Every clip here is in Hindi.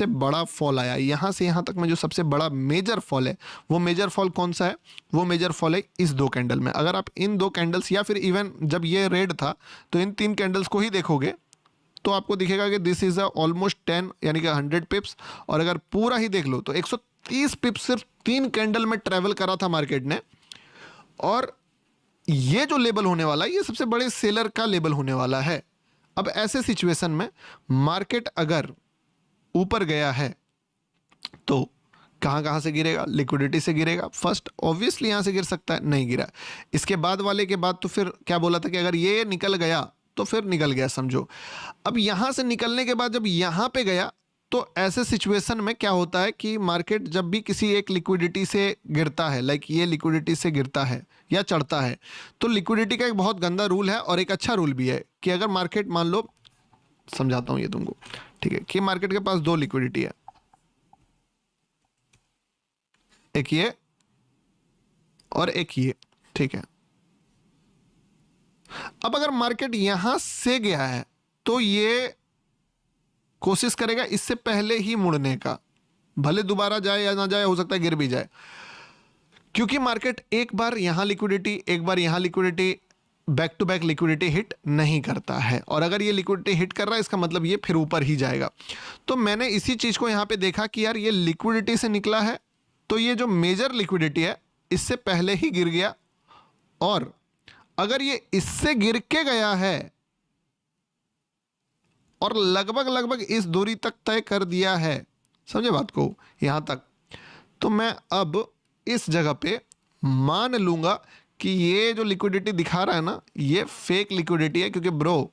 सबसे बड़ा फॉल आया, यहाँ से यहाँ तक में जो सबसे बड़ा मेजर फॉल है, वो मेजर फॉल कौन सा है? वो मेजर फॉल है इस 2 कैंडल में। अगर आप इन 2 कैंडल्स या फिर इवन जब ये रेड था तो इन 3 कैंडल्स को ही देखोगे तो आपको दिखेगा कि दिस इज ऑलमोस्ट 10 यानी कि 100 पिप्स, और अगर पूरा ही देख लो तो 130 पिप्स सिर्फ 3 कैंडल में ट्रेवल करा था मार्केट ने। और ये जो लेवल होने वाला है ये सबसे बड़े सेलर का लेवल होने वाला है। अब ऐसे सिचुएशन में मार्केट अगर ऊपर गया है तो कहाँ कहाँ से गिरेगा? लिक्विडिटी से गिरेगा। फर्स्ट ऑब्वियसली यहाँ से गिर सकता है, नहीं गिरा। इसके बाद वाले के बाद तो फिर क्या बोला था कि अगर ये निकल गया तो फिर निकल गया समझो। अब यहाँ से निकलने के बाद जब यहाँ पे गया तो ऐसे सिचुएशन में क्या होता है कि मार्केट जब भी किसी एक लिक्विडिटी से गिरता है, लाइक ये लिक्विडिटी से गिरता है या चढ़ता है, तो लिक्विडिटी का एक बहुत गंदा रूल है और एक अच्छा रूल भी है कि अगर मार्केट मान लो, समझाता हूँ ये तुमको, ठीक है, कि मार्केट के पास 2 लिक्विडिटी है, एक ये और एक ये, ठीक है। अब अगर मार्केट यहां से गया है तो ये कोशिश करेगा इससे पहले ही मुड़ने का, भले दोबारा जाए या ना जाए, हो सकता है गिर भी जाए, क्योंकि मार्केट एक बार यहां लिक्विडिटी, एक बार यहां liquidity, back to back liquidity hit नहीं करता है। और अगर ये लिक्विडिटी हिट कर रहा है इसका मतलब ये फिर ऊपर ही जाएगा। तो मैंने इसी चीज को यहां पे देखा कि यार ये लिक्विडिटी से निकला है तो ये जो मेजर लिक्विडिटी है इससे पहले ही गिर गया, और अगर ये इससे गिर के गया है और लगभग लगभग इस दूरी तक तय कर दिया है, समझे बात को, यहां तक, तो मैं अब इस जगह पे मान लूंगा कि ये जो लिक्विडिटी दिखा रहा है ना ये फेक लिक्विडिटी है, क्योंकि ब्रो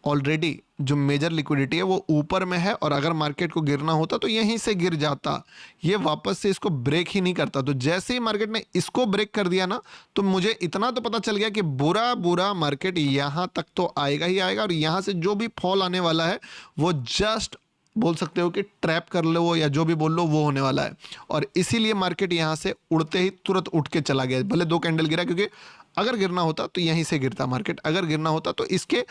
ऑलरेडी जो मेजर लिक्विडिटी है वो ऊपर में है, और अगर मार्केट को गिरना होता तो यहीं से गिर जाता, ये वापस से इसको ब्रेक ही नहीं करता। तो जैसे ही मार्केट ने इसको ब्रेक कर दिया ना तो मुझे इतना तो पता चल गया कि बुरा बुरा मार्केट यहाँ तक तो आएगा ही आएगा, और यहाँ से जो भी फॉल आने वाला है वो जस्ट बोल सकते हो कि ट्रैप कर लो या जो भी बोल लो वो होने वाला है। और इसीलिए मार्केट यहाँ से उड़ते ही तुरंत उठ के चला गया, भले 2 कैंडल गिरा, क्योंकि अगर गिरना होता तो यहीं से गिरता मार्केट, अगर गिरना होता तो इसके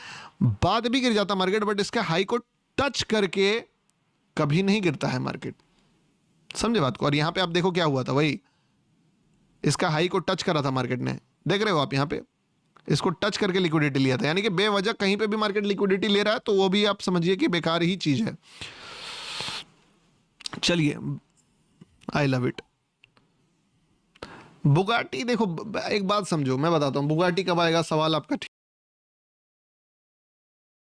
बाद भी गिर जाता मार्केट, बट इसके हाई को टच करके कभी नहीं गिरता है मार्केट, समझे बात को। और यहां पे आप देखो क्या हुआ था, वही इसका हाई को टच करा था मार्केट ने, देख रहे हो आप, यहां पे इसको टच करके लिक्विडिटी लिया था, यानी कि बेवजह कहीं पे भी मार्केट लिक्विडिटी ले रहा है तो वो भी आप समझिए कि बेकार ही चीज है। चलिए, आई लव इट। बुगाटी देखो, एक बात समझो, मैं बताता हूं बुगाटी कब आएगा, सवाल आपका